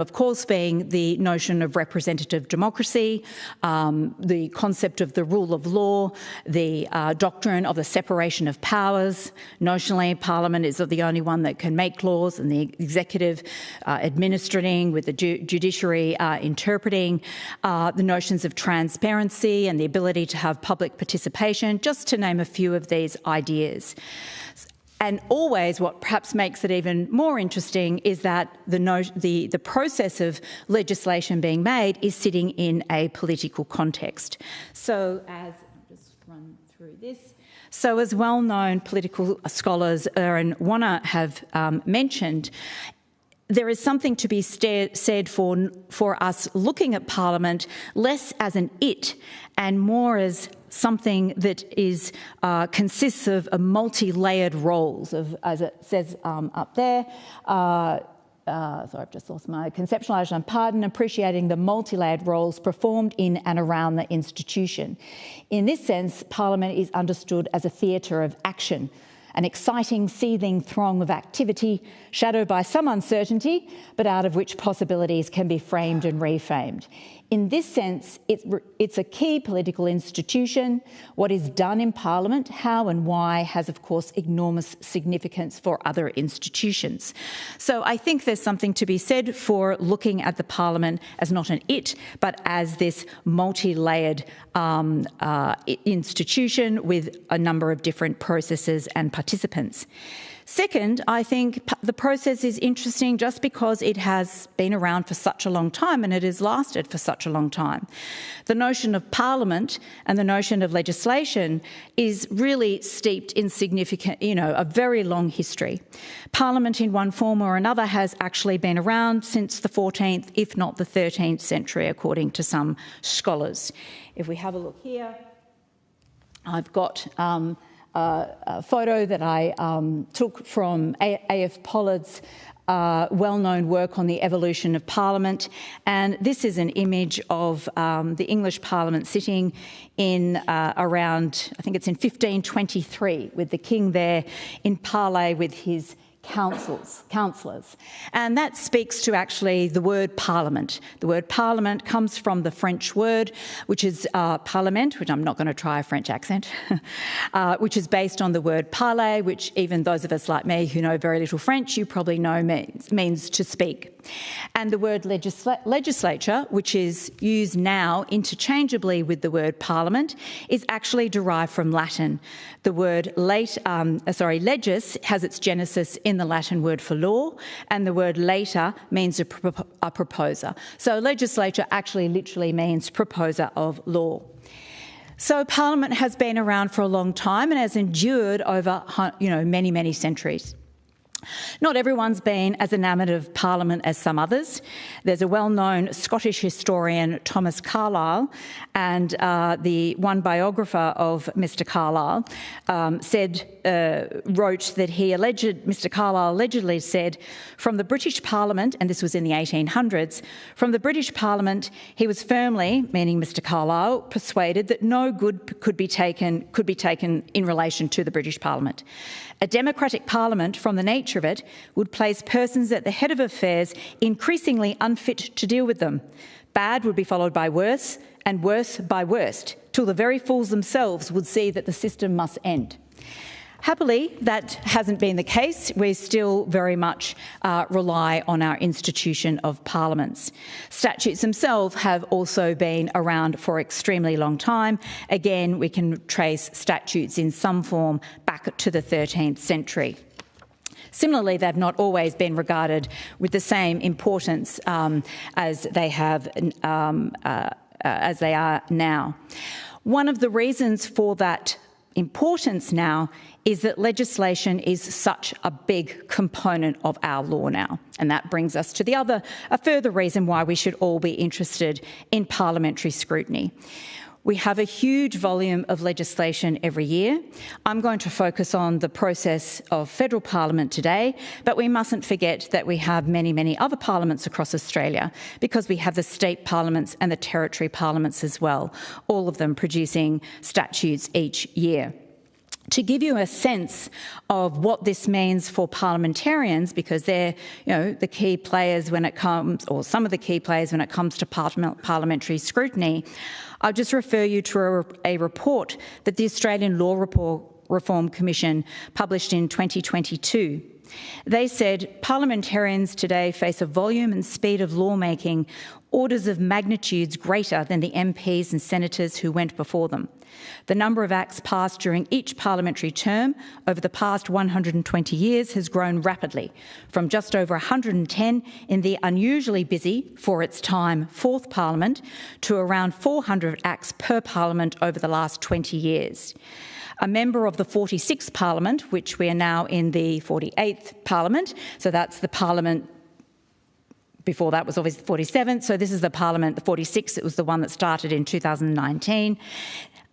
of course, being the notion of representative democracy, the concept of the rule of law, the doctrine of the separation of powers. Notionally, Parliament is the only one that can make laws, and the executive administering, with the judiciary interpreting, the notions of transparency and the ability to have public participation, just to name a few of these ideas. And always, what perhaps makes it even more interesting is that the process of legislation being made is sitting in a political context. So as I'll just run through this. So as well-known political scholars and Warner have mentioned, there is something to be said for us looking at Parliament less as an it and more as something that consists of a multi-layered roles, as it says up there. Sorry, I've just lost my conceptualisation. Pardon, appreciating the multi-layered roles performed in and around the institution. In this sense, Parliament is understood as a theatre of action, an exciting, seething throng of activity, shadowed by some uncertainty, but out of which possibilities can be framed and reframed. In this sense, it's a key political institution. What is done in Parliament, how and why, has, of course, enormous significance for other institutions. So I think there's something to be said for looking at the Parliament as not an it, but as this multi-layered institution with a number of different processes and participants. Second, I think the process is interesting just because it has been around for such a long time and it has lasted for such a long time. The notion of Parliament and the notion of legislation is really steeped in significant, a very long history. Parliament in one form or another has actually been around since the 14th, if not the 13th century, according to some scholars. If we have a look here, I've got a photo that I took from A.F. Pollard's well-known work on the evolution of Parliament, and this is an image of the English Parliament sitting in around, I think it's in 1523, with the King there in parley with his councillors. And that speaks to actually the word parliament. The word parliament comes from the French word, which is parlement, which I'm not going to try a French accent, which is based on the word parler, which even those of us like me who know very little French, you probably know means to speak. And the word legislature, which is used now interchangeably with the word parliament, is actually derived from Latin. The word legis has its genesis in the Latin word for law, and the word later means a proposer. So legislature actually literally means proposer of law. So Parliament has been around for a long time and has endured over many, many centuries. Not everyone's been as enamoured of Parliament as some others. There's a well-known Scottish historian, Thomas Carlyle, and the one biographer of Mr Carlyle wrote that Mr Carlyle allegedly said, from the British Parliament, and this was in the 1800s, from the British Parliament he was firmly, meaning Mr Carlyle, persuaded that no good could be taken in relation to the British Parliament. A democratic parliament, from the nature of it, would place persons at the head of affairs increasingly unfit to deal with them. Bad would be followed by worse, and worse by worst, till the very fools themselves would see that the system must end. Happily, that hasn't been the case. We still very much rely on our institution of parliaments. Statutes themselves have also been around for an extremely long time. Again, we can trace statutes in some form back to the 13th century. Similarly, they've not always been regarded with the same importance as they are now. One of the reasons for that importance now is that legislation is such a big component of our law now. And that brings us to a further reason why we should all be interested in parliamentary scrutiny. We have a huge volume of legislation every year. I'm going to focus on the process of federal parliament today, but we mustn't forget that we have many, many other parliaments across Australia, because we have the state parliaments and the territory parliaments as well, all of them producing statutes each year. To give you a sense of what this means for parliamentarians, because they're, the key players when it comes, or some of the key players when it comes to parliamentary scrutiny, I'll just refer you to a report that the Australian Law Reform Commission published in 2022. They said parliamentarians today face a volume and speed of lawmaking orders of magnitudes greater than the MPs and senators who went before them. The number of acts passed during each parliamentary term over the past 120 years has grown rapidly, from just over 110 in the unusually busy, for its time, fourth parliament, to around 400 acts per parliament over the last 20 years. A member of the 46th Parliament, which we are now in the 48th Parliament, so that's the Parliament before that was obviously the 47th, so this is the Parliament, the 46th, it was the one that started in 2019.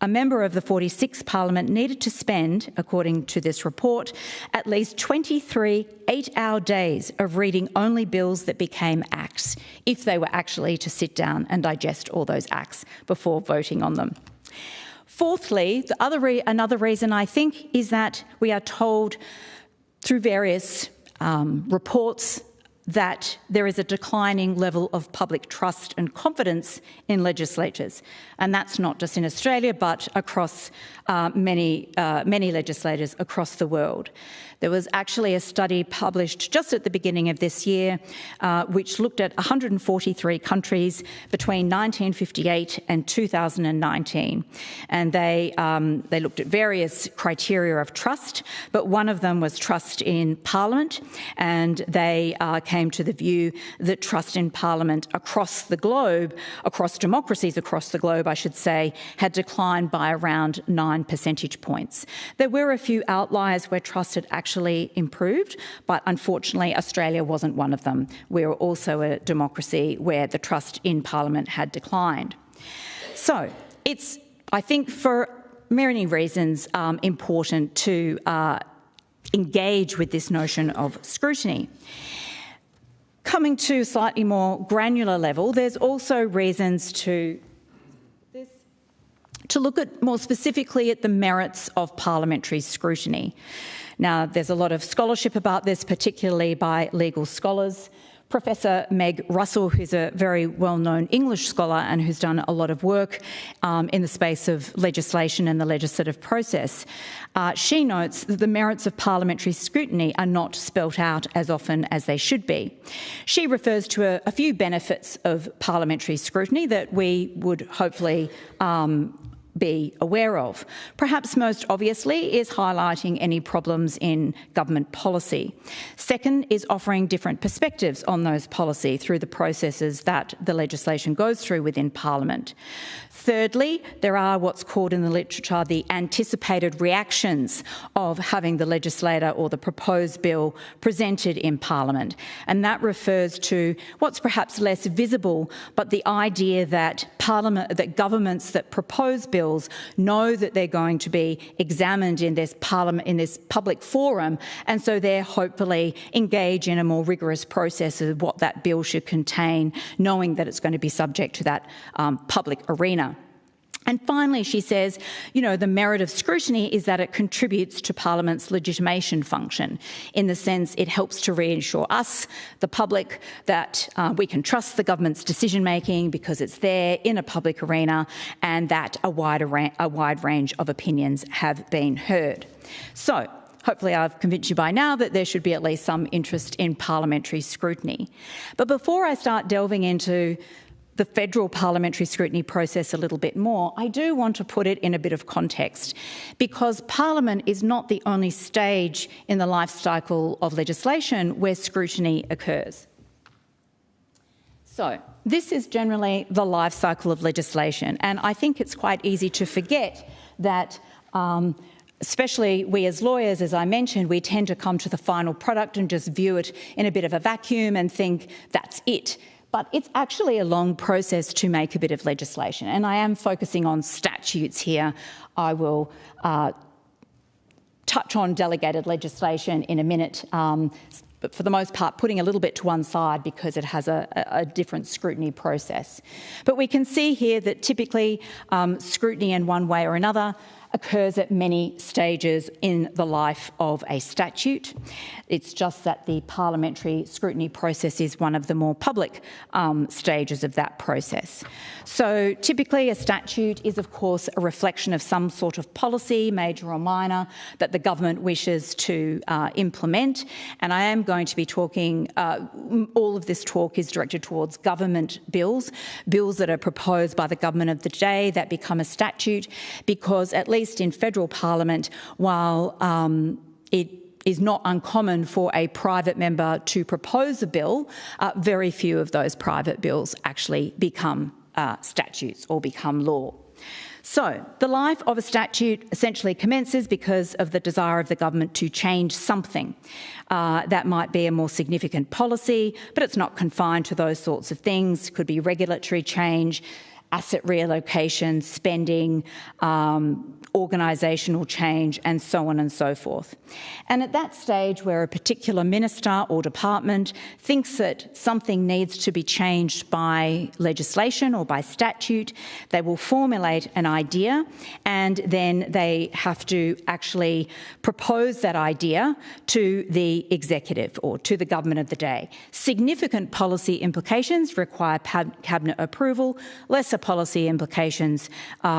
A member of the 46th Parliament needed to spend, according to this report, at least 23 eight-hour days of reading only bills that became acts, if they were actually to sit down and digest all those acts before voting on them. Fourthly, another reason I think is that we are told through various reports that there is a declining level of public trust and confidence in legislatures. And that's not just in Australia, but across many legislators across the world. There was actually a study published just at the beginning of this year, which looked at 143 countries between 1958 and 2019. And they looked at various criteria of trust, but one of them was trust in Parliament, and they came to the view that trust in Parliament across the globe, across democracies across the globe, I should say, had declined by around 9 percentage points. There were a few outliers where trust had actually improved, but unfortunately Australia wasn't one of them. We were also a democracy where the trust in Parliament had declined. So it's, I think, for many reasons important to engage with this notion of scrutiny. Coming to a slightly more granular level, there's also reasons to look at more specifically at the merits of parliamentary scrutiny. Now, there's a lot of scholarship about this, particularly by legal scholars. Professor Meg Russell, who's a very well-known English scholar and who's done a lot of work in the space of legislation and the legislative process, she notes that the merits of parliamentary scrutiny are not spelt out as often as they should be. She refers to a few benefits of parliamentary scrutiny that we would hopefully be aware of. Perhaps most obviously is highlighting any problems in government policy. Second is offering different perspectives on those policy through the processes that the legislation goes through within Parliament. Thirdly, there are what's called in the literature the anticipated reactions of having the legislator or the proposed bill presented in Parliament. And that refers to what's perhaps less visible, but the idea that governments that propose bills know that they're going to be examined in this public forum, and so they hopefully engage in a more rigorous process of what that bill should contain, knowing that it's going to be subject to that public arena. And finally, she says, the merit of scrutiny is that it contributes to Parliament's legitimation function, in the sense it helps to reassure us, the public, that we can trust the government's decision-making because it's there in a public arena, and that a wide range of opinions have been heard. So, hopefully I've convinced you by now that there should be at least some interest in parliamentary scrutiny. But before I start delving into the federal parliamentary scrutiny process a little bit more, I do want to put it in a bit of context, because Parliament is not the only stage in the life cycle of legislation where scrutiny occurs. So, this is generally the life cycle of legislation, and I think it's quite easy to forget that especially we as lawyers, as I mentioned, we tend to come to the final product and just view it in a bit of a vacuum and think that's it. But it's actually a long process to make a bit of legislation. And I am focusing on statutes here. I will touch on delegated legislation in a minute, but for the most part, putting a little bit to one side because it has a different scrutiny process. But we can see here that typically scrutiny in one way or another occurs at many stages in the life of a statute. It's just that the parliamentary scrutiny process is one of the more public stages of that process. So typically a statute is, of course, a reflection of some sort of policy, major or minor, that the government wishes to implement. And I am going to be talking, all of this talk is directed towards government bills that are proposed by the government of the day that become a statute, because at least in federal parliament, while it is not uncommon for a private member to propose a bill, very few of those private bills actually become statutes or become law. So the life of a statute essentially commences because of the desire of the government to change something. That might be a more significant policy, but it's not confined to those sorts of things. It could be regulatory change, asset reallocation, spending, organisational change, and so on and so forth. And at that stage where a particular minister or department thinks that something needs to be changed by legislation or by statute, they will formulate an idea, and then they have to actually propose that idea to the executive or to the government of the day. Significant policy implications require cabinet approval. Lesser policy implications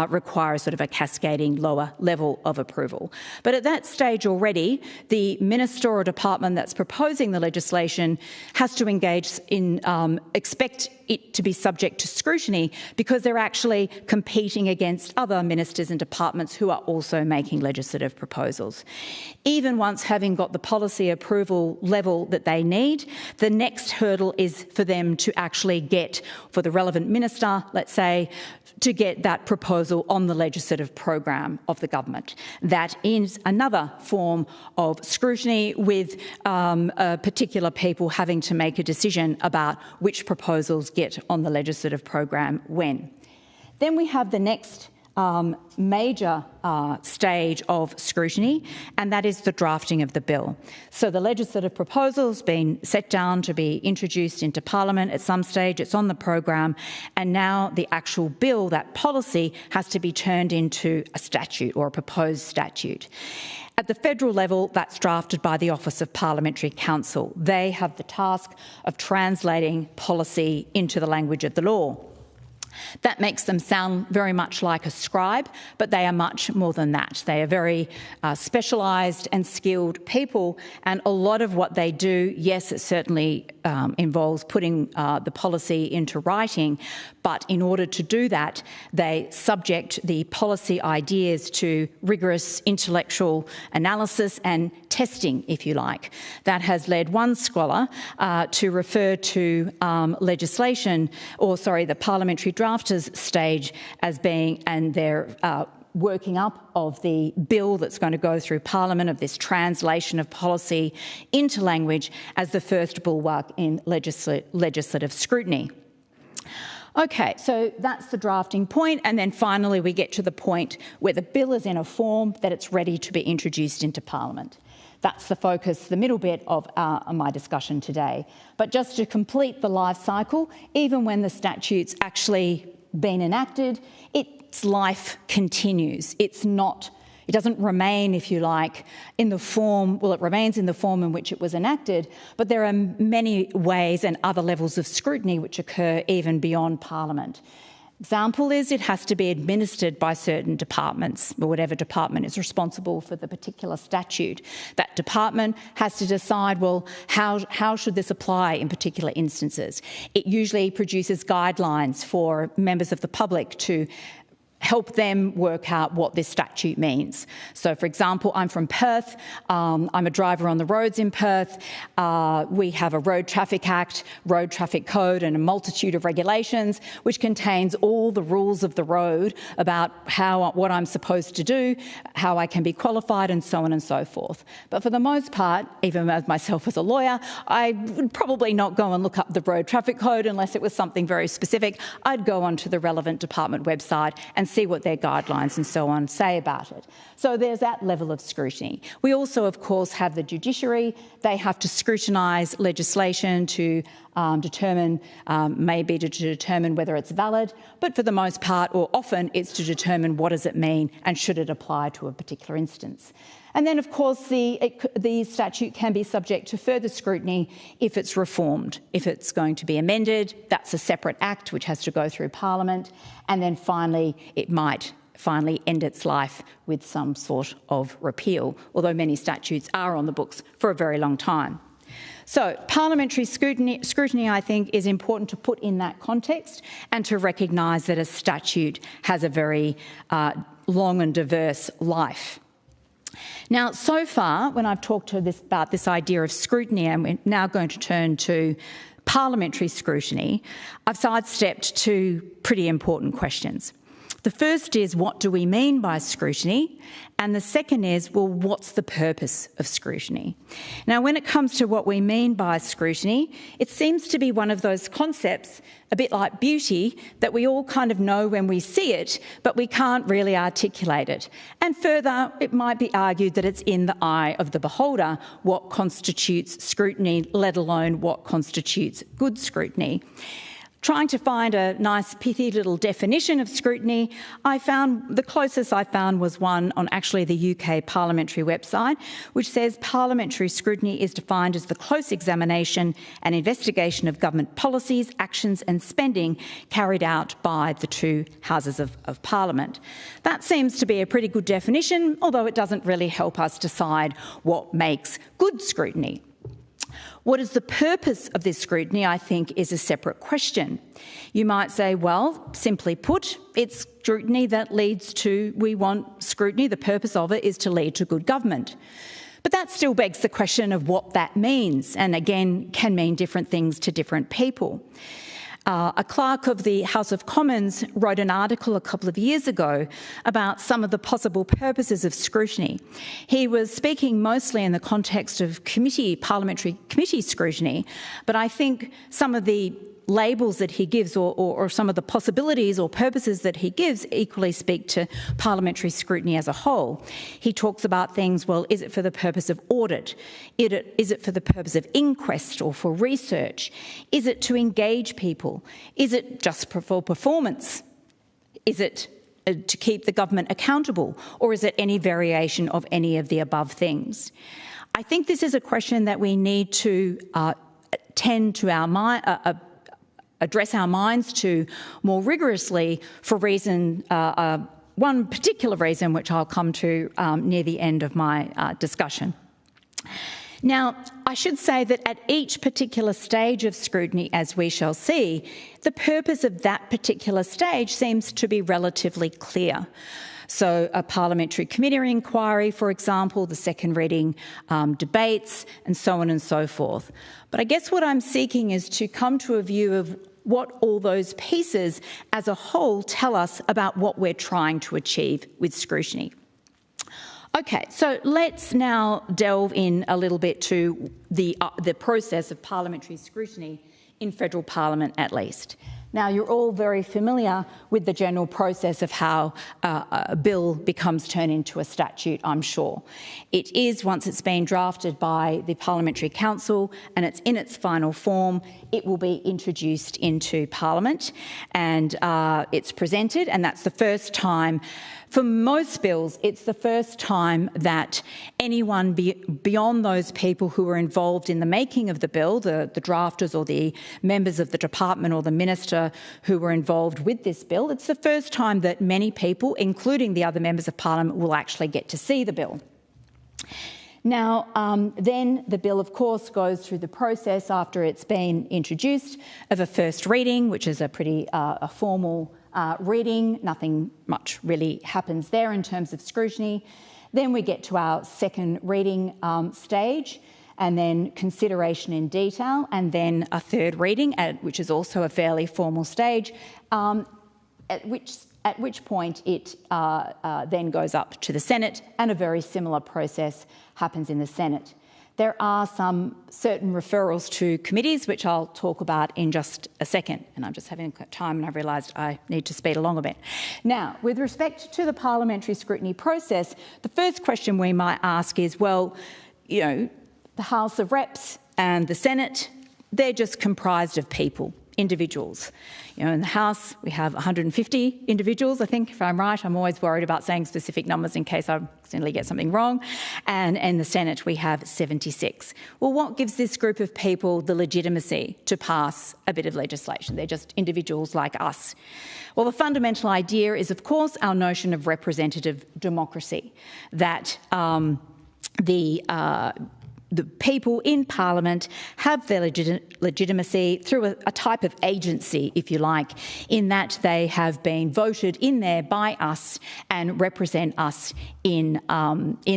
require sort of a cascading lower level of approval. But at that stage already, the minister or department that's proposing the legislation has to engage in, expect it to be subject to scrutiny, because they're actually competing against other ministers and departments who are also making legislative proposals. Even once having got the policy approval level that they need, the next hurdle is for them to actually get, for the relevant minister, let's say, to get that proposal on the legislative program of the government. That is another form of scrutiny, with particular people having to make a decision about which proposals get on the legislative program when. Then we have the next major stage of scrutiny, and that is the drafting of the bill. So the legislative proposal's been set down to be introduced into Parliament at some stage, it's on the program, and now the actual bill, that policy, has to be turned into a statute or a proposed statute. At the federal level, that's drafted by the Office of Parliamentary Counsel. They have the task of translating policy into the language of the law. That makes them sound very much like a scribe, but they are much more than that. They are very specialised and skilled people, and a lot of what they do, yes, it certainly involves putting the policy into writing, but in order to do that, they subject the policy ideas to rigorous intellectual analysis and testing, if you like. That has led one scholar to refer to legislation, or sorry, the parliamentary drafters stage as being, and their working up of the bill that's going to go through Parliament, of this translation of policy into language, as the first bulwark in legislative scrutiny. Okay, so that's the drafting point, and then finally we get to the point where the bill is in a form that it's ready to be introduced into Parliament. That's the focus, the middle bit of my discussion today. But just to complete the life cycle, even when the statute's actually been enacted, its life continues. It doesn't remain, if you like, in the form, well, it remains in the form in which it was enacted, but there are many ways and other levels of scrutiny which occur even beyond Parliament. Example is it has to be administered by certain departments, or whatever department is responsible for the particular statute. That department has to decide, well, how should this apply in particular instances? It usually produces guidelines for members of the public to help them work out what this statute means. So, for example, I'm from Perth. I'm a driver on the roads in Perth. We have a Road Traffic Act, Road Traffic Code, and a multitude of regulations, which contains all the rules of the road about what I'm supposed to do, how I can be qualified, and so on and so forth. But for the most part, even as myself as a lawyer, I would probably not go and look up the Road Traffic Code unless it was something very specific. I'd go onto the relevant department website and see what their guidelines and so on say about it. So there's that level of scrutiny. We also, of course, have the judiciary. They have to scrutinise legislation to may be to determine whether it's valid, but for the most part, or often, it's to determine what does it mean and should it apply to a particular instance. And then, of course, the statute can be subject to further scrutiny if it's reformed. If it's going to be amended, that's a separate act which has to go through Parliament. And then finally, it might finally end its life with some sort of repeal, although many statutes are on the books for a very long time. So parliamentary scrutiny, I think, is important to put in that context and to recognise that a statute has a very long and diverse life. Now, so far, when I've talked about this idea of scrutiny, and we're now going to turn to parliamentary scrutiny, I've sidestepped two pretty important questions. The first is, what do we mean by scrutiny? And the second is, well, what's the purpose of scrutiny? Now, when it comes to what we mean by scrutiny, it seems to be one of those concepts, a bit like beauty, that we all kind of know when we see it, but we can't really articulate it. And further, it might be argued that it's in the eye of the beholder what constitutes scrutiny, let alone what constitutes good scrutiny. Trying to find a nice pithy little definition of scrutiny, the closest I found was one on actually the UK parliamentary website, which says parliamentary scrutiny is defined as the close examination and investigation of government policies, actions and spending carried out by the two houses of Parliament. That seems to be a pretty good definition, although it doesn't really help us decide what makes good scrutiny. What is the purpose of this scrutiny, I think, is a separate question. You might say, well, simply put, it's scrutiny that leads to, we want scrutiny, the purpose of it is to lead to good government. But that still begs the question of what that means, and again, can mean different things to different people. A clerk of the House of Commons wrote an article a couple of years ago about some of the possible purposes of scrutiny. He was speaking mostly in the context of parliamentary committee scrutiny, but I think some of the labels that he gives or some of the possibilities or purposes that he gives equally speak to parliamentary scrutiny as a whole. He talks about things, well, is it for the purpose of audit? Is it for the purpose of inquest or for research? Is it to engage people? Is it just for performance? Is it to keep the government accountable? Or is it any variation of any of the above things? I think this is a question that we need to tend to address our minds to more rigorously for one particular reason, which I'll come to near the end of my discussion. Now, I should say that at each particular stage of scrutiny, as we shall see, the purpose of that particular stage seems to be relatively clear. So a parliamentary committee inquiry, for example, the second reading debates, and so on and so forth. But I guess what I'm seeking is to come to a view of what all those pieces as a whole tell us about what we're trying to achieve with scrutiny. Okay, so let's now delve in a little bit to the process of parliamentary scrutiny in federal parliament at least. Now, you're all very familiar with the general process of how a bill becomes turned into a statute, I'm sure. It is, once it's been drafted by the Parliamentary Council and it's in its final form, it will be introduced into Parliament and it's presented, and that's the first time. For most bills, it's the first time that anyone beyond those people who were involved in the making of the bill, the drafters or the members of the department or the minister who were involved with this bill, it's the first time that many people, including the other members of Parliament, will actually get to see the bill. Now, then the bill, of course, goes through the process after it's been introduced of a first reading, which is a pretty formal reading. Nothing much really happens there in terms of scrutiny. Then we get to our second reading stage, and then consideration in detail, and then a third reading, which is also a fairly formal stage, at which point it then goes up to the Senate, and a very similar process happens in the Senate. There are some certain referrals to committees, which I'll talk about in just a second. And I'm just having time and I've realised I need to speed along a bit. Now, with respect to the parliamentary scrutiny process, the first question we might ask is, well, you know, the House of Reps and the Senate, they're just comprised of people, individuals. You know, in the House, we have 150 individuals, I think, if I'm right. I'm always worried about saying specific numbers in case I accidentally get something wrong. And in the Senate, we have 76. Well, what gives this group of people the legitimacy to pass a bit of legislation? They're just individuals like us. Well, the fundamental idea is, of course, our notion of representative democracy, that the people in Parliament have their legitimacy through a type of agency, if you like, in that they have been voted in there by us and represent us in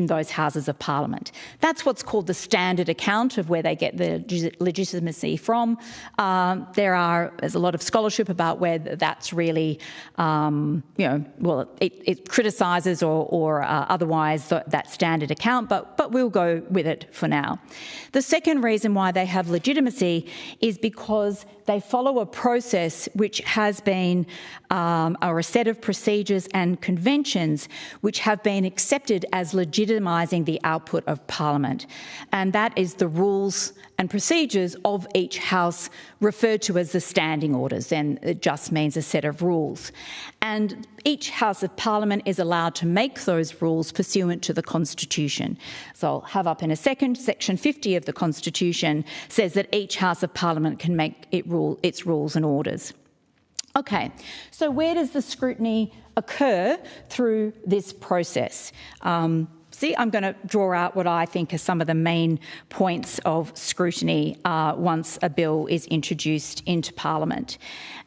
those Houses of Parliament. That's what's called the standard account of where they get the legitimacy from. There's a lot of scholarship about where that's really, it criticises or otherwise that standard account, but we'll go with it for now. The second reason why they have legitimacy is because they follow a process which has been, or a set of procedures and conventions which have been accepted as legitimising the output of Parliament. And that is the rules and procedures of each House, referred to as the standing orders, and it just means a set of rules. And each House of Parliament is allowed to make those rules pursuant to the Constitution. So I'll have up in a second, Section 50 of the Constitution says that each House of Parliament can make its rules and orders. Okay, so where does the scrutiny occur through this process? I'm going to draw out what I think are some of the main points of scrutiny once a bill is introduced into Parliament.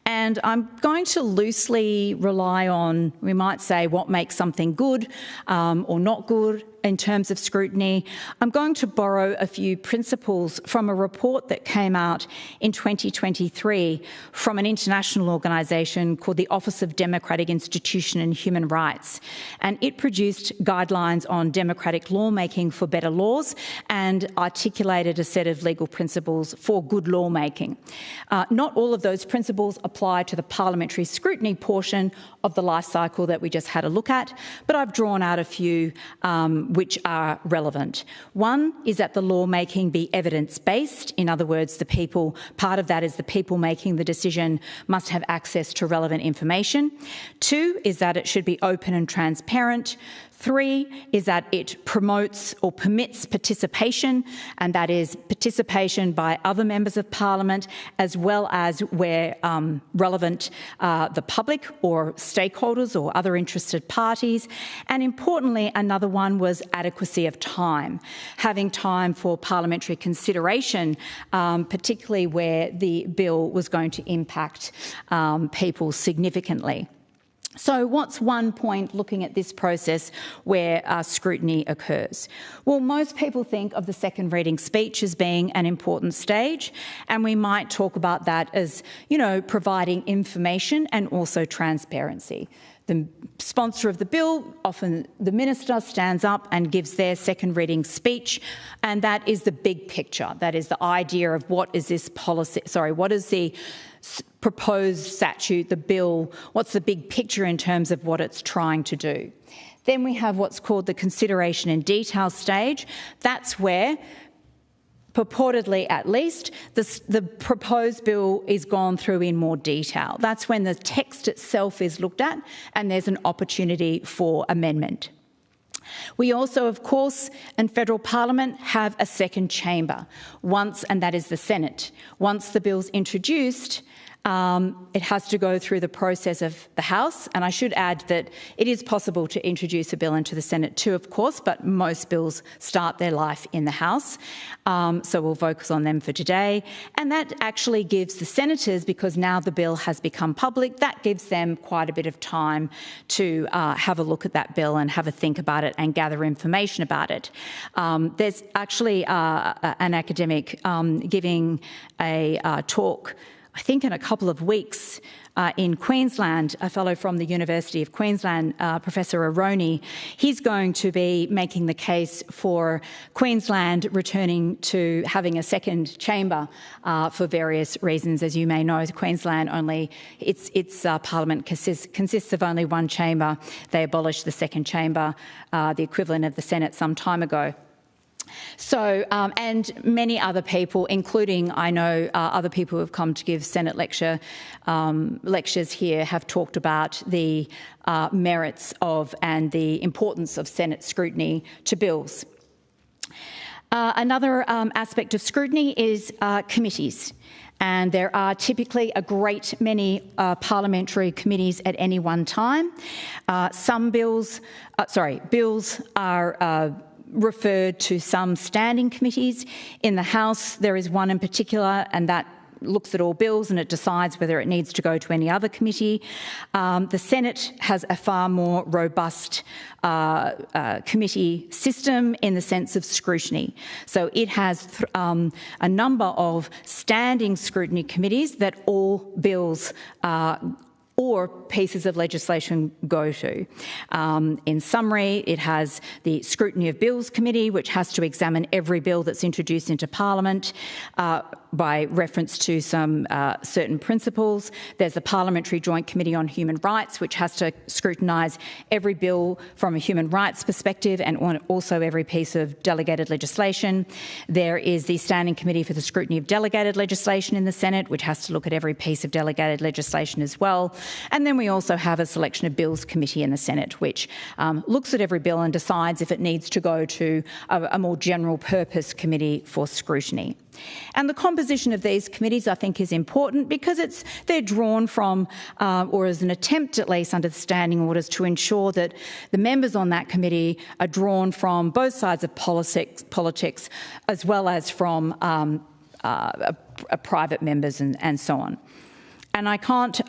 And I'm going to loosely rely on, we might say, what makes something good or not good in terms of scrutiny. I'm going to borrow a few principles from a report that came out in 2023 from an international organisation called the Office of Democratic Institution and Human Rights. And it produced guidelines on democratic lawmaking for better laws and articulated a set of legal principles for good lawmaking. Not all of those principles apply to the parliamentary scrutiny portion of the life cycle that we just had a look at, but I've drawn out a few which are relevant. One is that the lawmaking be evidence-based. In other words, part of that is the people making the decision must have access to relevant information. 2 is that it should be open and transparent. 3 is that it promotes or permits participation, and that is participation by other members of Parliament, as well as where relevant, the public or stakeholders or other interested parties. And importantly, another one was adequacy of time, having time for parliamentary consideration, particularly where the bill was going to impact people significantly. So what's one point looking at this process where scrutiny occurs? Well, most people think of the second reading speech as being an important stage, and we might talk about that as, providing information and also transparency. The sponsor of the bill, often the minister, stands up and gives their second reading speech, and that is the big picture. That is the idea of what is the proposed statute, the bill, what's the big picture in terms of what it's trying to do. Then we have what's called the consideration in detail stage. That's where, purportedly at least, the proposed bill is gone through in more detail. That's when the text itself is looked at and there's an opportunity for amendment. We also, of course, in federal parliament have a second chamber, and that is the Senate. Once the bill's introduced, it has to go through the process of the House, and I should add that it is possible to introduce a bill into the Senate too, of course, but most bills start their life in the House, so we'll focus on them for today. And that actually gives the senators, because now the bill has become public, that gives them quite a bit of time to have a look at that bill and have a think about it and gather information about it. There's actually an academic giving a talk, I think in a couple of weeks, in Queensland, a fellow from the University of Queensland, Professor Aroni. He's going to be making the case for Queensland returning to having a second chamber for various reasons. As you may know, Queensland its parliament consists of only one chamber. They abolished the second chamber, the equivalent of the Senate, some time ago. So, and many other people, including, I know, other people who have come to give Senate lectures here, have talked about the merits of and the importance of Senate scrutiny to bills. Another aspect of scrutiny is committees. And there are typically a great many parliamentary committees at any one time. Some bills are referred to some standing committees. In the House, there is one in particular, and that looks at all bills and it decides whether it needs to go to any other committee. The Senate has a far more robust committee system in the sense of scrutiny. So it has a number of standing scrutiny committees that all bills or pieces of legislation go to. In summary, it has the Scrutiny of Bills Committee, which has to examine every bill that's introduced into Parliament by reference to some certain principles. There's the Parliamentary Joint Committee on Human Rights, which has to scrutinise every bill from a human rights perspective and also every piece of delegated legislation. There is the Standing Committee for the Scrutiny of Delegated Legislation in the Senate, which has to look at every piece of delegated legislation as well. And then we also have a Selection of Bills Committee in the Senate, which looks at every bill and decides if it needs to go to a more general purpose committee for scrutiny. And the composition of these committees, I think, is important because they're drawn from, or as an attempt at least under the standing orders, to ensure that the members on that committee are drawn from both sides of politics as well as from private members and so on. And I can't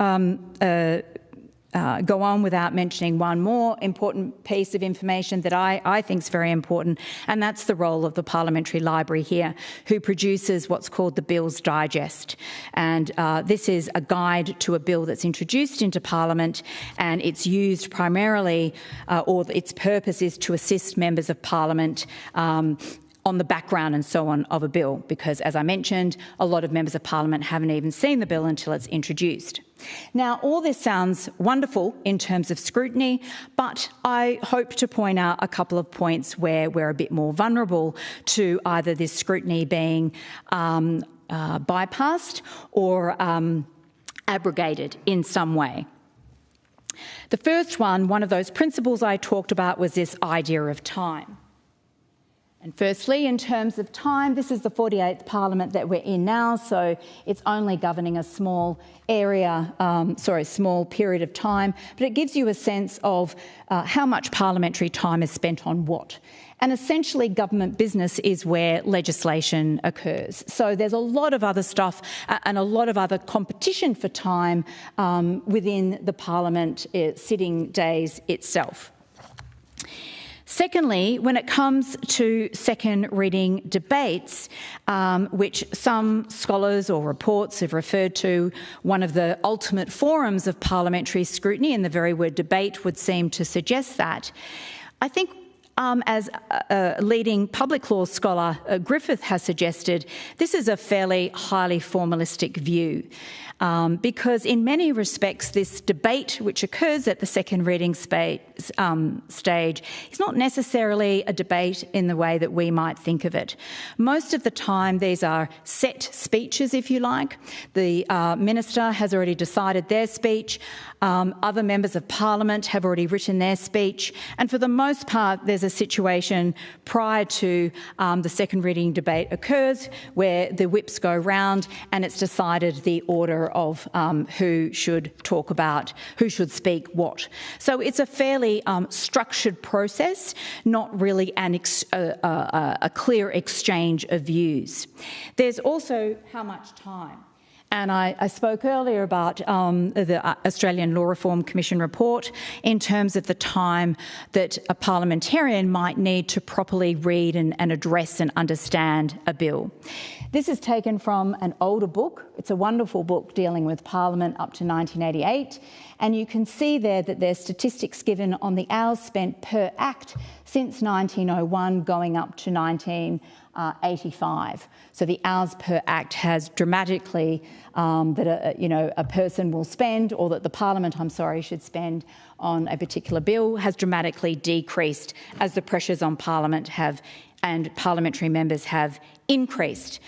go on without mentioning one more important piece of information that I think is very important, and that's the role of the Parliamentary Library here, who produces what's called the Bills Digest. And this is a guide to a bill that's introduced into Parliament, and it's used primarily, or its purpose is to assist members of Parliament on the background and so on of a bill, because, as I mentioned, a lot of members of Parliament haven't even seen the bill until it's introduced. Now, all this sounds wonderful in terms of scrutiny, but I hope to point out a couple of points where we're a bit more vulnerable to either this scrutiny being bypassed or abrogated in some way. The first one of those principles I talked about, was this idea of time. And firstly, in terms of time, this is the 48th Parliament that we're in now, so it's only governing a small area, small period of time, but it gives you a sense of how much parliamentary time is spent on what. And essentially, government business is where legislation occurs. So there's a lot of other stuff and a lot of other competition for time within the Parliament sitting days itself. Secondly, when it comes to second reading debates, which some scholars or reports have referred to one of the ultimate forums of parliamentary scrutiny, and the very word debate would seem to suggest that, I think as a leading public law scholar, Griffith has suggested, this is a fairly highly formalistic view. Because in many respects, this debate which occurs at the second reading stage is not necessarily a debate in the way that we might think of it. Most of the time, these are set speeches, if you like. The Minister has already decided their speech. Other members of Parliament have already written their speech. And for the most part, there's a situation prior to the second reading debate occurs where the whips go round and it's decided the order of who should talk about, who should speak what. So it's a fairly structured process, not really a clear exchange of views. There's also how much time. And I spoke earlier about the Australian Law Reform Commission report in terms of the time that a parliamentarian might need to properly read and address and understand a bill. This is taken from an older book. It's a wonderful book dealing with Parliament up to 1988. And you can see there that there's statistics given on the hours spent per act since 1901 going up to 1985. So the hours per act has dramatically, a person will spend, or that the Parliament, should spend on a particular bill, has dramatically decreased as the pressures on Parliament have and parliamentary members have increased.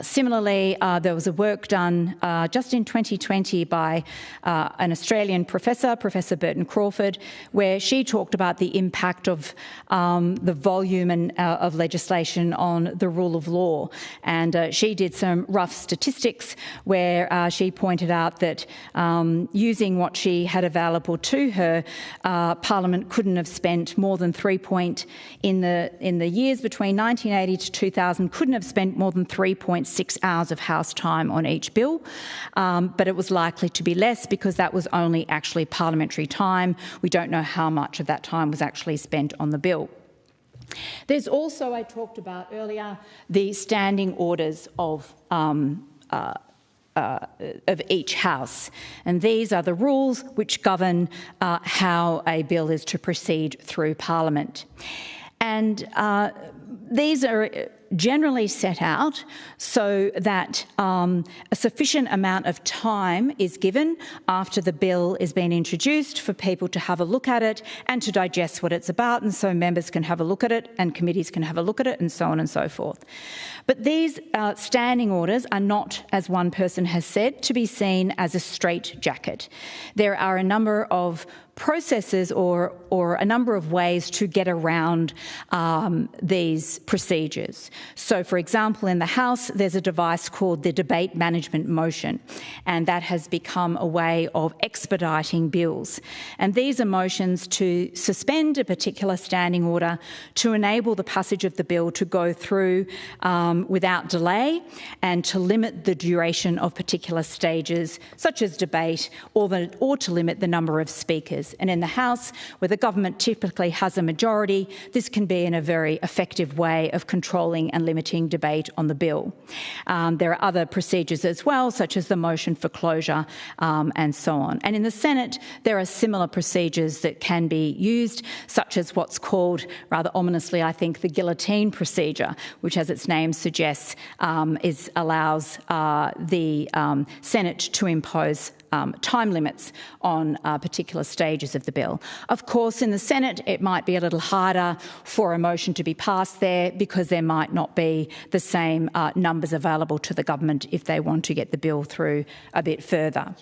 Similarly, there was a work done just in 2020 by an Australian professor, Professor Burton Crawford, where she talked about the impact of the volume of legislation on the rule of law. And she did some rough statistics where she pointed out that using what she had available to her, Parliament couldn't have spent more than in the years between 1980 to 2000, couldn't have spent more than 3.6 hours of House time on each bill, but it was likely to be less because that was only actually parliamentary time. We don't know how much of that time was actually spent on the bill. There's also, I talked about earlier, the standing orders of each House. And these are the rules which govern how a bill is to proceed through Parliament. And these are generally set out so that a sufficient amount of time is given after the bill is being introduced for people to have a look at it and to digest what it's about, and so members can have a look at it and committees can have a look at it and so on and so forth. But these standing orders are not, as one person has said, to be seen as a straitjacket. There are a number of processes or a number of ways to get around these procedures. So, for example, in the House, there's a device called the debate management motion, and that has become a way of expediting bills. And these are motions to suspend a particular standing order to enable the passage of the bill to go through without delay and to limit the duration of particular stages, such as debate, or to limit the number of speakers. And in the House, where the government typically has a majority, this can be in a very effective way of controlling and limiting debate on the bill. There are other procedures as well, such as the motion for closure and so on. And in the Senate, there are similar procedures that can be used, such as what's called, rather ominously, I think, the guillotine procedure, which, as its name suggests, allows the Senate to impose time limits on particular stages of the bill. Of course, in the Senate, it might be a little harder for a motion to be passed there because there might not be the same numbers available to the government if they want to get the bill through a bit further.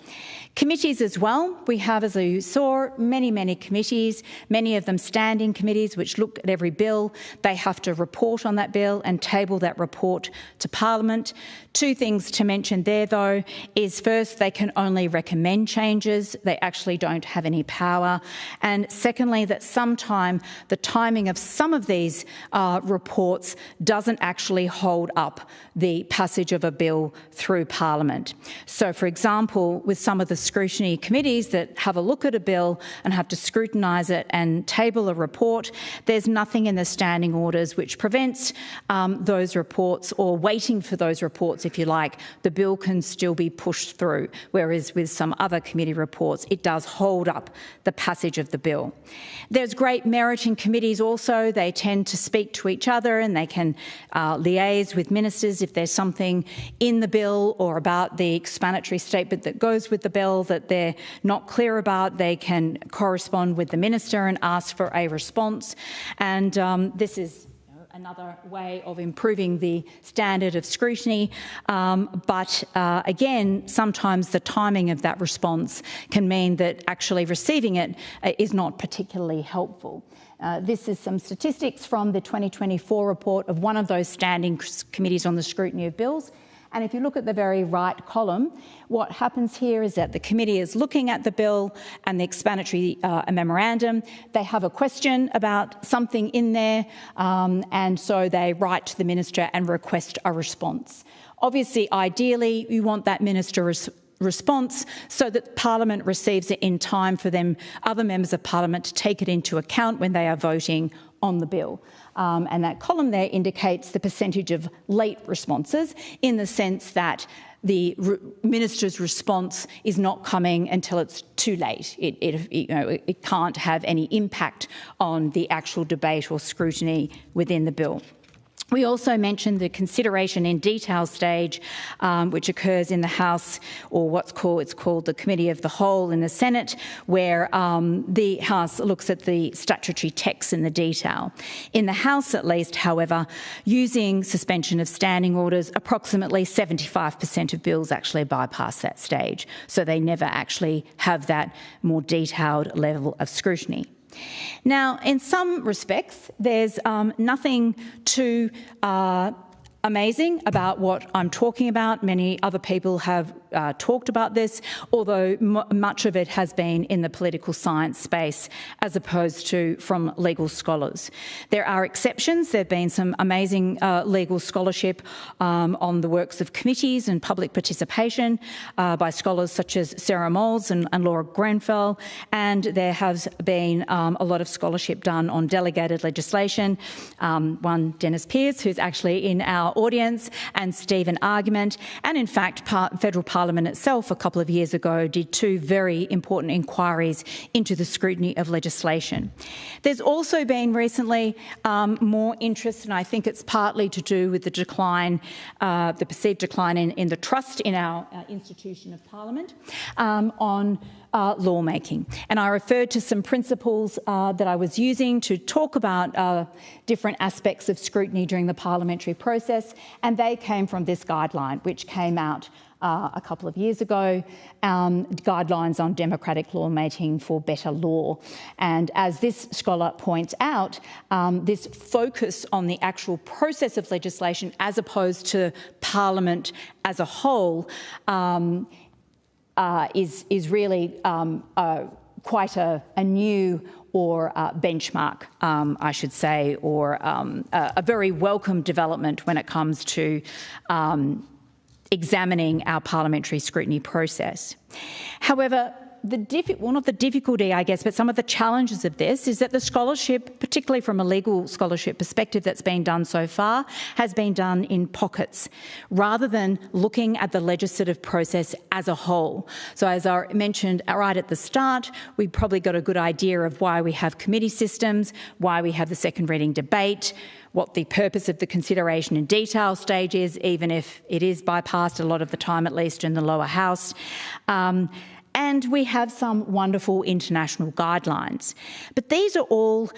Committees as well. We have, as you saw, many committees, many of them standing committees which look at every bill. They have to report on that bill and table that report to Parliament. Two things to mention there, though, is first, they can only recommend changes. They actually don't have any power. And secondly, that sometime the timing of some of these reports doesn't actually hold up the passage of a bill through Parliament. So, for example, with some of the scrutiny committees that have a look at a bill and have to scrutinise it and table a report, there's nothing in the standing orders which prevents those reports, or waiting for those reports, if you like. The bill can still be pushed through, whereas with some other committee reports, it does hold up the passage of the bill. There's great merit in committees also. They tend to speak to each other and they can liaise with ministers if there's something in the bill or about the explanatory statement that goes with the bill that they're not clear about. They can correspond with the minister and ask for a response. And this is another way of improving the standard of scrutiny. But again, sometimes the timing of that response can mean that actually receiving it is not particularly helpful. This is some statistics from the 2024 report of one of those standing committees on the scrutiny of bills. And if you look at the very right column, what happens here is that the committee is looking at the bill and the explanatory memorandum. They have a question about something in there, and so they write to the minister and request a response. Obviously, ideally, you want that minister response so that Parliament receives it in time for them, other members of Parliament, to take it into account when they are voting on the bill. And that column there indicates the percentage of late responses, in the sense that the minister's response is not coming until it's too late. It can't have any impact on the actual debate or scrutiny within the bill. We also mentioned the consideration in detail stage, which occurs in the House, or it's called the Committee of the Whole in the Senate, where the House looks at the statutory text in the detail. In the House, at least, however, using suspension of standing orders, approximately 75% of bills actually bypass that stage, so they never actually have that more detailed level of scrutiny. Now, in some respects, there's nothing too amazing about what I'm talking about. Many other people have talked about this, although much of it has been in the political science space as opposed to from legal scholars. There are exceptions. There have been some amazing legal scholarship on the works of committees and public participation by scholars such as Sarah Moles and Laura Grenfell, and there has been a lot of scholarship done on delegated legislation. One, Dennis Pearce, who's actually in our audience, and Stephen Argument, and in fact Federal Parliament itself a couple of years ago did two very important inquiries into the scrutiny of legislation. There's also been recently more interest, and I think it's partly to do with the decline, the perceived decline in the trust in our institution of Parliament, on lawmaking. And I referred to some principles that I was using to talk about different aspects of scrutiny during the parliamentary process, and they came from this guideline, which came out a couple of years ago, Guidelines on Democratic Lawmaking for Better Law. And as this scholar points out, this focus on the actual process of legislation as opposed to Parliament as a whole is really quite a new or benchmark, I should say, or a very welcome development when it comes to examining our parliamentary scrutiny process. However, one of the difficulty, I guess, but some of the challenges of this is that the scholarship, particularly from a legal scholarship perspective that's been done so far, has been done in pockets, rather than looking at the legislative process as a whole. So as I mentioned right at the start, we probably got a good idea of why we have committee systems, why we have the second reading debate, what the purpose of the consideration in detail stage is, even if it is bypassed a lot of the time, at least in the lower house. And we have some wonderful international guidelines. But these are all,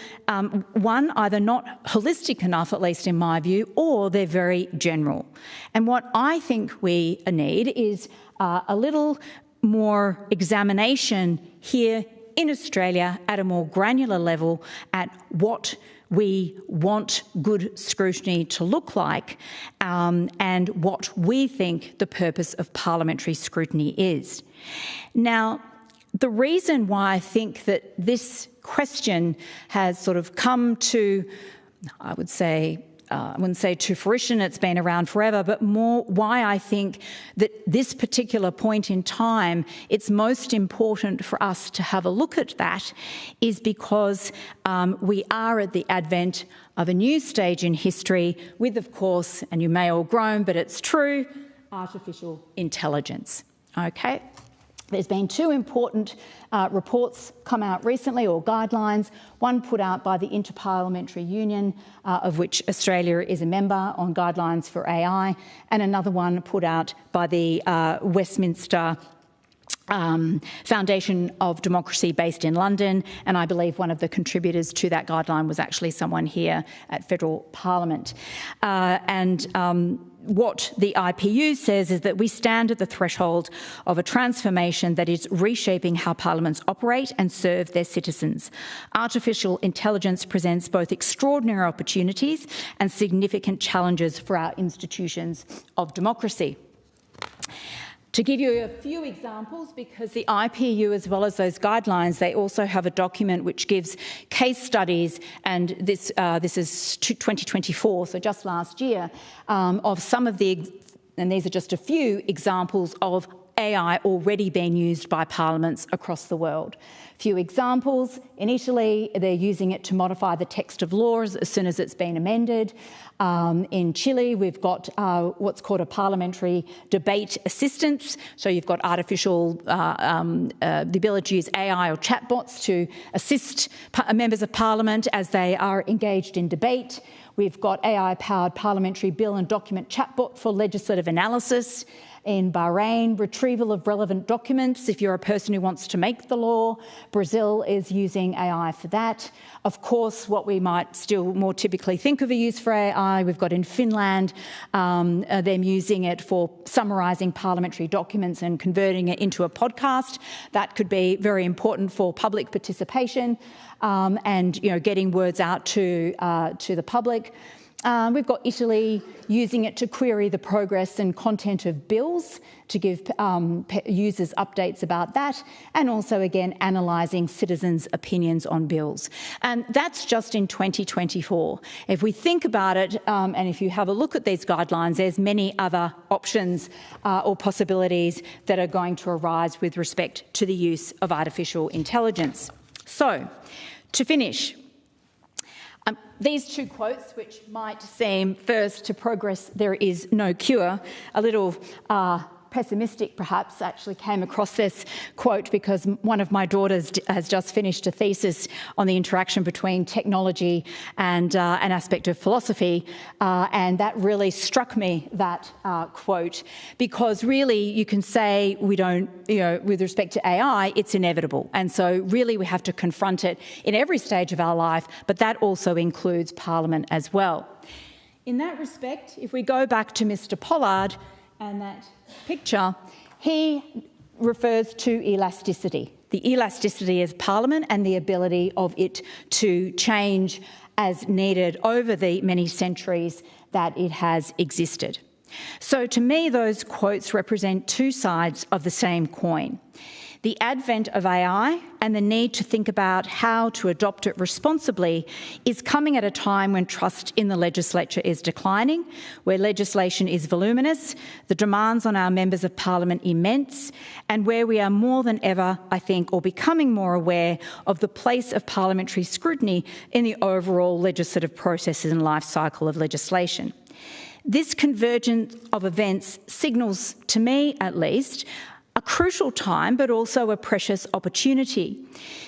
one, either not holistic enough, at least in my view, or they're very general. And what I think we need is a little more examination here in Australia at a more granular level at what we want good scrutiny to look like, and what we think the purpose of parliamentary scrutiny is. Now, the reason why I think that this question has sort of come to, I wouldn't say to fruition, it's been around forever, but more why I think that this particular point in time, it's most important for us to have a look at that, is because we are at the advent of a new stage in history with, of course, and you may all groan, but it's true, artificial intelligence. Okay? There's been two important reports come out recently, or guidelines, one put out by the Interparliamentary Union, of which Australia is a member, on guidelines for AI, and another one put out by the Westminster Foundation of Democracy based in London, and I believe one of the contributors to that guideline was actually someone here at Federal Parliament. What the IPU says is that we stand at the threshold of a transformation that is reshaping how parliaments operate and serve their citizens. Artificial intelligence presents both extraordinary opportunities and significant challenges for our institutions of democracy. To give you a few examples, because the IPU, as well as those guidelines, they also have a document which gives case studies, and this is 2024, so just last year, of some of the, and these are just a few examples of AI already being used by parliaments across the world. A few examples. In Italy, they're using it to modify the text of laws as soon as it's been amended. In Chile, we've got what's called a parliamentary debate assistance. So you've got the ability to use AI or chatbots to assist members of parliament as they are engaged in debate. We've got AI-powered parliamentary bill and document chatbot for legislative analysis. In Bahrain, retrieval of relevant documents if you're a person who wants to make the law. Brazil is using AI for that. Of course, what we might still more typically think of a use for AI, we've got in Finland, them using it for summarising parliamentary documents and converting it into a podcast. That could be very important for public participation and getting words out to the public. We've got Italy using it to query the progress and content of bills to give users updates about that, and also, again, analysing citizens' opinions on bills. And that's just in 2024. If we think about it, and if you have a look at these guidelines, there's many other options or possibilities that are going to arise with respect to the use of artificial intelligence. So, to finish, these two quotes, which might seem first to progress there is no cure, a little pessimistic perhaps, actually came across this quote because one of my daughters has just finished a thesis on the interaction between technology and an aspect of philosophy, and that really struck me, that quote, because really you can say we don't, with respect to AI, it's inevitable, and so really we have to confront it in every stage of our life, but that also includes Parliament as well. In that respect, if we go back to Mr. Pollard and that picture, he refers to elasticity, the elasticity of Parliament and the ability of it to change as needed over the many centuries that it has existed. So to me, those quotes represent two sides of the same coin. The advent of AI and the need to think about how to adopt it responsibly is coming at a time when trust in the legislature is declining, where legislation is voluminous, the demands on our members of Parliament immense, and where we are more than ever, I think, or becoming more aware of the place of parliamentary scrutiny in the overall legislative processes and life cycle of legislation. This convergence of events signals, to me at least, a crucial time, but also a precious opportunity.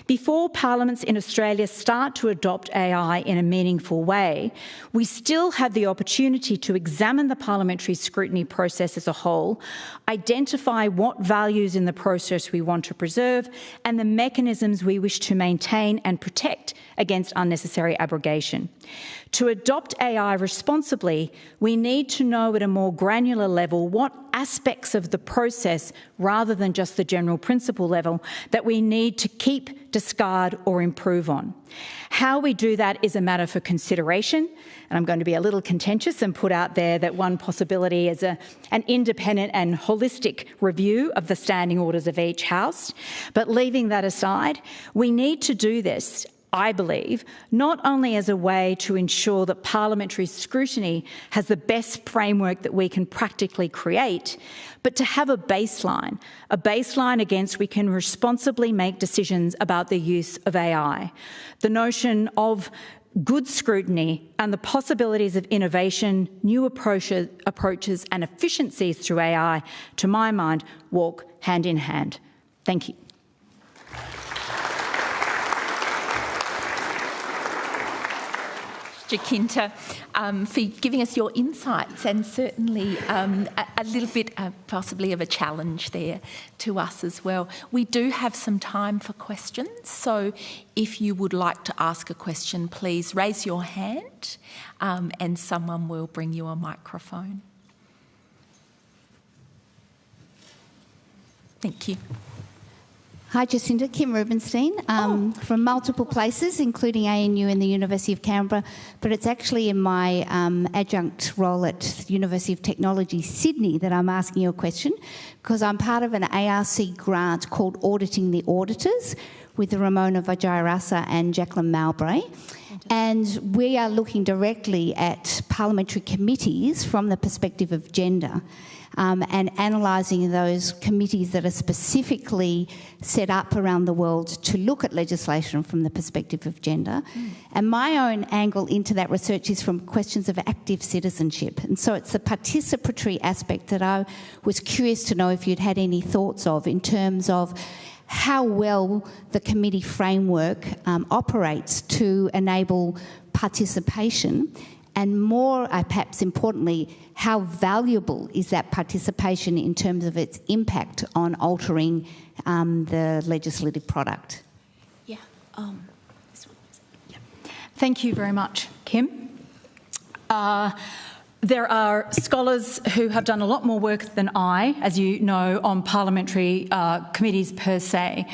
Before parliaments in Australia start to adopt AI in a meaningful way, we still have the opportunity to examine the parliamentary scrutiny process as a whole, identify what values in the process we want to preserve, and the mechanisms we wish to maintain and protect against unnecessary abrogation. To adopt AI responsibly, we need to know at a more granular level what aspects of the process, rather than just the general principle level, that we need to keep, discard or improve on. How we do that is a matter for consideration, and I'm going to be a little contentious and put out there that one possibility is an independent and holistic review of the standing orders of each House. But leaving that aside, we need to do this, I believe, not only as a way to ensure that parliamentary scrutiny has the best framework that we can practically create, but to have a baseline against which we can responsibly make decisions about the use of AI. The notion of good scrutiny and the possibilities of innovation, new approaches and efficiencies through AI, to my mind, walk hand in hand. Thank you. Jacinta, for giving us your insights, and certainly a little bit possibly of a challenge there to us as well. We do have some time for questions, so if you would like to ask a question, please raise your hand and someone will bring you a microphone. Thank you. Hi Jacinta, Kim Rubenstein, from multiple places, including ANU and the University of Canberra, but it's actually in my adjunct role at University of Technology, Sydney, that I'm asking you a question, because I'm part of an ARC grant called Auditing the Auditors with Ramona Vajayarasa and Jacqueline Mowbray. And we are looking directly at parliamentary committees from the perspective of gender, and analysing those committees that are specifically set up around the world to look at legislation from the perspective of gender. And my own angle into that research is from questions of active citizenship. And so it's the participatory aspect that I was curious to know if you'd had any thoughts of, in terms of how well the committee framework operates to enable participation, and more, perhaps importantly, how valuable is that participation in terms of its impact on altering the legislative product? Yeah. Thank you very much, Kim. There are scholars who have done a lot more work than I, as you know, on parliamentary committees per se.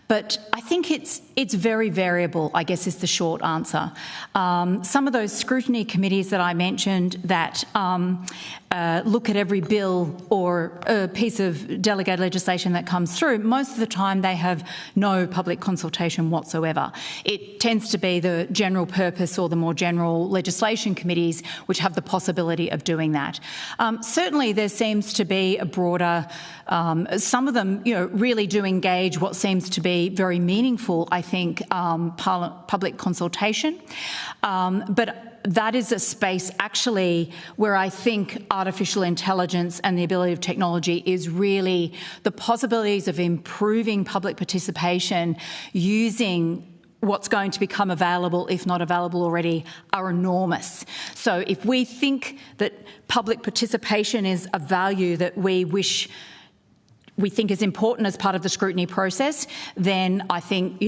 But I think it's very variable, I guess, is the short answer. Some of those scrutiny committees that I mentioned that look at every bill or a piece of delegated legislation that comes through, most of the time they have no public consultation whatsoever. It tends to be the general purpose or the more general legislation committees which have the possibility of doing that. Certainly there seems to be a broader, some of them really do engage what seems to be very meaningful, I think, public consultation. But that is a space actually where I think artificial intelligence and the ability of technology is really the possibilities of improving public participation using what's going to become available, if not available already, are enormous. So if we think that public participation is a value that we think is important as part of the scrutiny process, then I think,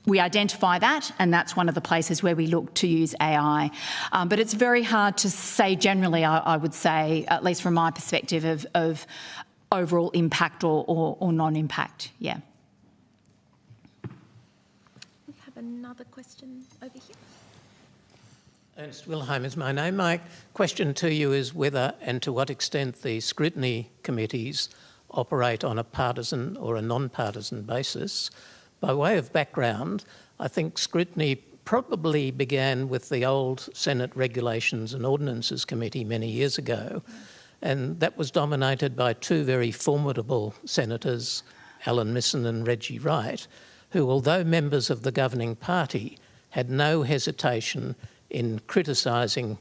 we identify that, and that's one of the places where we look to use AI. But it's very hard to say generally, I would say, at least from my perspective, of overall impact or non-impact. Yeah. We have another question over here. Ernst Wilhelm is my name. My question to you is whether and to what extent the scrutiny committees operate on a partisan or a non-partisan basis. By way of background, I think scrutiny probably began with the old Senate Regulations and Ordinances Committee many years ago, and that was dominated by two very formidable senators, Alan Misson and Reggie Wright, who, although members of the governing party, had no hesitation in criticising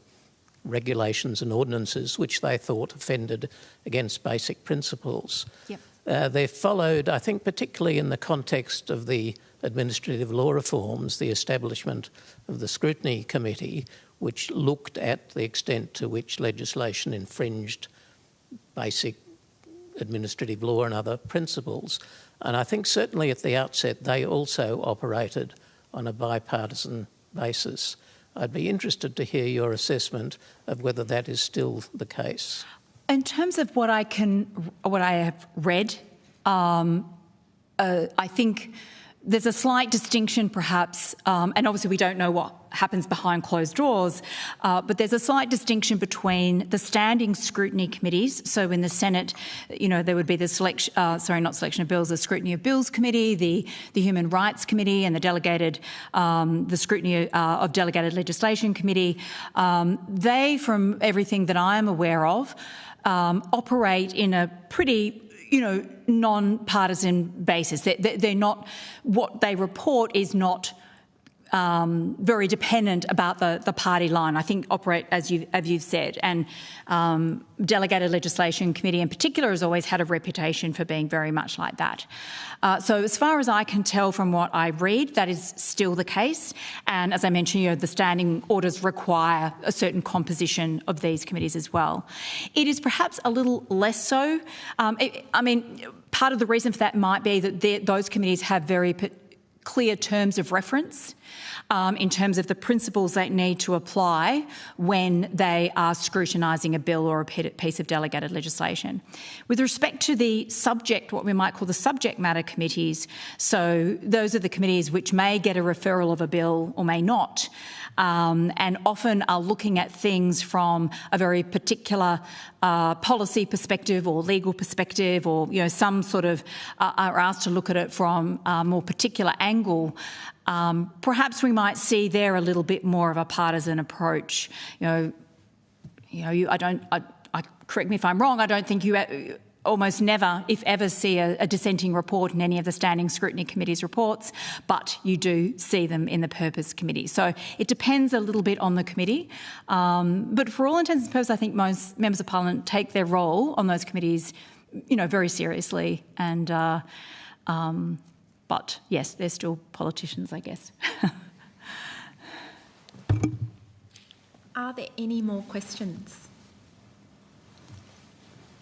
regulations and ordinances which they thought offended against basic principles. Yep. They followed, I think, particularly in the context of the administrative law reforms, the establishment of the Scrutiny Committee, which looked at the extent to which legislation infringed basic administrative law and other principles. And I think certainly at the outset they also operated on a bipartisan basis. I'd be interested to hear your assessment of whether that is still the case. In terms of what I have read, I think there's a slight distinction perhaps, and obviously we don't know what happens behind closed doors, but there's a slight distinction between the standing scrutiny committees. So in the Senate, there would be the selection of bills, the Scrutiny of Bills Committee, the Human Rights Committee, and the Scrutiny of Delegated Legislation Committee. They, from everything that I am aware of, operate in a pretty non-partisan basis. They're not, what they report is not very dependent about the party line. I think operate as you've said, and Delegated Legislation Committee in particular has always had a reputation for being very much like that. So as far as I can tell from what I read, that is still the case. And as I mentioned, the standing orders require a certain composition of these committees as well. It is perhaps a little less so. Part of the reason for that might be that those committees have very clear terms of reference in terms of the principles they need to apply when they are scrutinising a bill or a piece of delegated legislation. With respect to the subject, what we might call the subject matter committees, so those are the committees which may get a referral of a bill or may not, and often are looking at things from a very particular policy perspective or legal perspective, or some sort of are asked to look at it from a more particular angle angle, perhaps we might see there a little bit more of a partisan approach. Correct me if I'm wrong, I don't think you almost never, if ever, see a dissenting report in any of the Standing Scrutiny Committee's reports, but you do see them in the Purpose Committee. So it depends a little bit on the committee. But for all intents and purposes, I think most members of Parliament take their role on those committees, very seriously. And but yes, they're still politicians, I guess. Are there any more questions?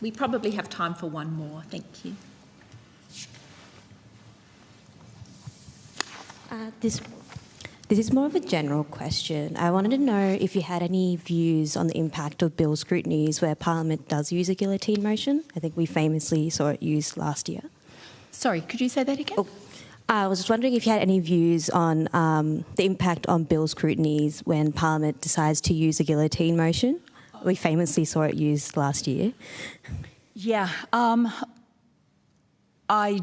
We probably have time for one more. Thank you. This is more of a general question. I wanted to know if you had any views on the impact of bill scrutinies where Parliament does use a guillotine motion. I think we famously saw it used last year. Sorry, could you say that again? Oh, I was just wondering if you had any views on the impact on bill scrutinies when Parliament decides to use a guillotine motion. We famously saw it used last year. Yeah, I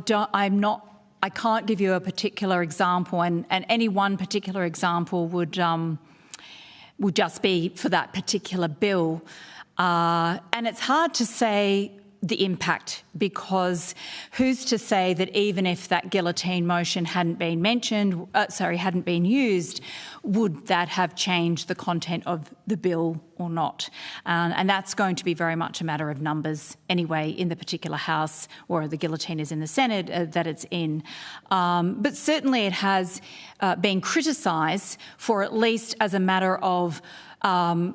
can't give you a particular example, and any one particular example would just be for that particular bill, and it's hard to say the impact, because who's to say that even if that guillotine motion hadn't been used, would that have changed the content of the bill or not? And that's going to be very much a matter of numbers anyway in the particular House, or the guillotine is in the Senate that it's in. But certainly it has been criticised for, at least as a matter of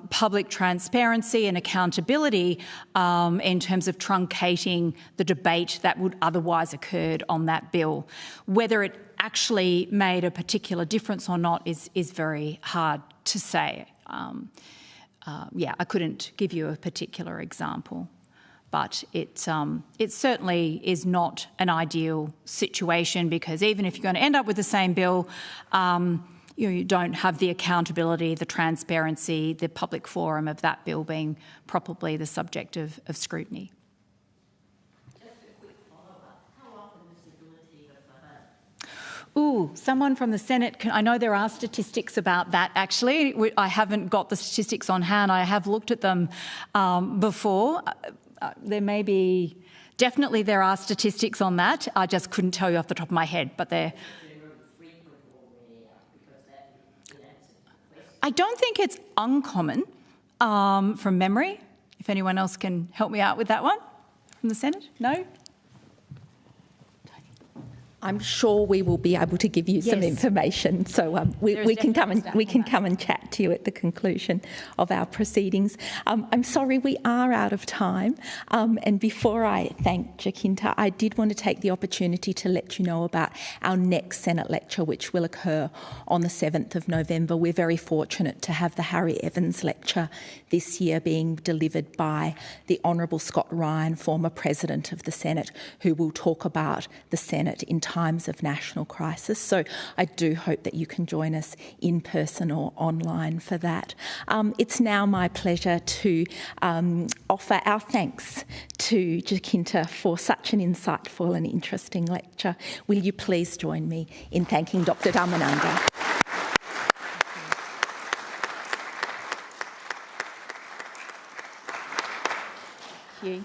public transparency and accountability in terms of truncating the debate that would otherwise occurred on that bill. Whether it actually made a particular difference or not is very hard to say. I couldn't give you a particular example, but it certainly is not an ideal situation, because even if you're going to end up with the same bill, you don't have the accountability, the transparency, the public forum of that bill being probably the subject of scrutiny. Just a quick follow-up. How often is the guillotine overheard? Ooh, someone from the Senate, I know there are statistics about that actually. I haven't got the statistics on hand. I have looked at them before. There may be, definitely there are statistics on that. I just couldn't tell you off the top of my head, but they're... I don't think it's uncommon from memory. If anyone else can help me out with that one from the Senate? No? I'm sure we will be able to give you some information, so we can come and chat to you at the conclusion of our proceedings. I'm sorry, we are out of time, and before I thank Jacinta, I did want to take the opportunity to let you know about our next Senate lecture, which will occur on the 7th of November. We're very fortunate to have the Harry Evans lecture this year being delivered by the Honourable Scott Ryan, former President of the Senate, who will talk about the Senate in times of national crisis. So I do hope that you can join us in person or online for that. It's now my pleasure to offer our thanks to Jacinta for such an insightful and interesting lecture. Will you please join me in thanking Dr. Dharmananda? Thank you.